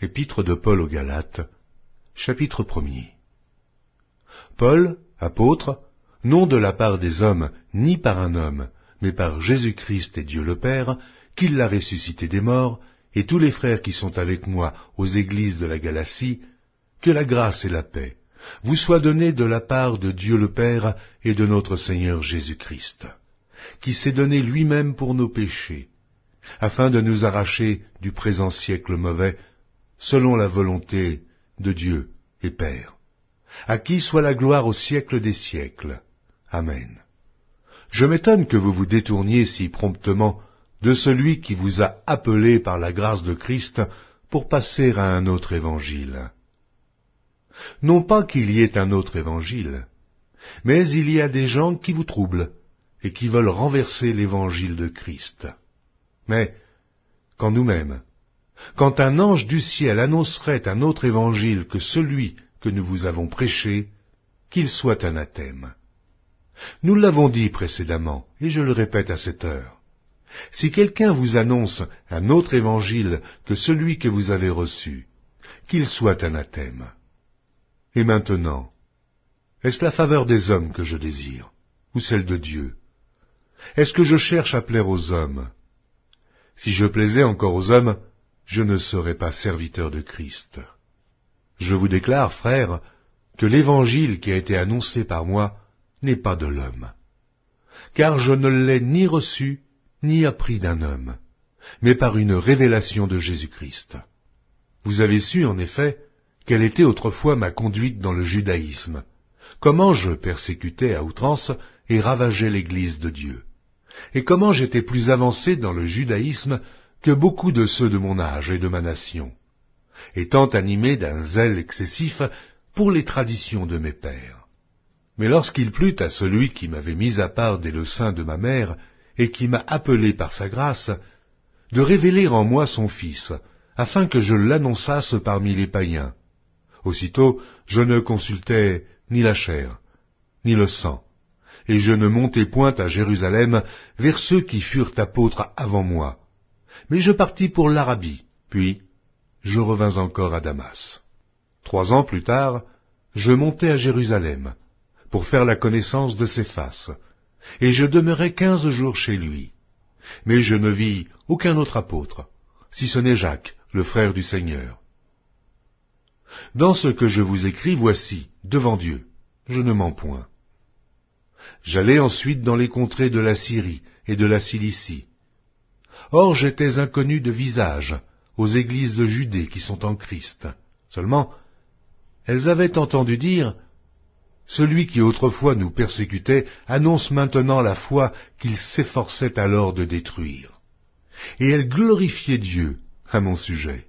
Épître de Paul aux Galates, chapitre 1er. Paul, apôtre, non de la part des hommes, ni par un homme, mais par Jésus-Christ et Dieu le Père, qui l'a ressuscité des morts, et tous les frères qui sont avec moi aux églises de la Galatie, que la grâce et la paix vous soient données de la part de Dieu le Père et de notre Seigneur Jésus-Christ, qui s'est donné lui-même pour nos péchés, afin de nous arracher du présent siècle mauvais, selon la volonté de Dieu et Père, à qui soit la gloire au siècle des siècles. Amen. Je m'étonne que vous vous détourniez si promptement de celui qui vous a appelé par la grâce de Christ pour passer à un autre évangile. Non pas qu'il y ait un autre évangile, mais il y a des gens qui vous troublent et qui veulent renverser l'évangile de Christ. Mais, quand nous-mêmes, quand un ange du ciel annoncerait un autre évangile que celui que nous vous avons prêché, qu'il soit anathème. Nous l'avons dit précédemment, et je le répète à cette heure. Si quelqu'un vous annonce un autre évangile que celui que vous avez reçu, qu'il soit anathème. Et maintenant, est-ce la faveur des hommes que je désire, ou celle de Dieu? Est-ce que je cherche à plaire aux hommes? Si je plaisais encore aux hommes, je ne serais pas serviteur de Christ. Je vous déclare, frères, que l'évangile qui a été annoncé par moi n'est pas de l'homme. Car je ne l'ai ni reçu, ni appris d'un homme, mais par une révélation de Jésus-Christ. Vous avez su, en effet, quelle était autrefois ma conduite dans le judaïsme, comment je persécutais à outrance et ravageais l'Église de Dieu, et comment j'étais plus avancé dans le judaïsme que beaucoup de ceux de mon âge et de ma nation, étant animé d'un zèle excessif pour les traditions de mes pères. Mais lorsqu'il plut à celui qui m'avait mis à part dès le sein de ma mère, et qui m'a appelé par sa grâce, de révéler en moi son Fils, afin que je l'annonçasse parmi les païens, aussitôt je ne consultais ni la chair, ni le sang, et je ne montai point à Jérusalem vers ceux qui furent apôtres avant moi, mais je partis pour l'Arabie, puis je revins encore à Damas. 3 ans plus tard, je montai à Jérusalem, pour faire la connaissance de Céphas, et je demeurai 15 jours chez lui. Mais je ne vis aucun autre apôtre, si ce n'est Jacques, le frère du Seigneur. Dans ce que je vous écris, voici, devant Dieu, je ne mens point. J'allai ensuite dans les contrées de la Syrie et de la Cilicie. Or j'étais inconnu de visage aux églises de Judée qui sont en Christ. Seulement, elles avaient entendu dire « Celui qui autrefois nous persécutait annonce maintenant la foi qu'il s'efforçait alors de détruire. » Et elles glorifiaient Dieu à mon sujet.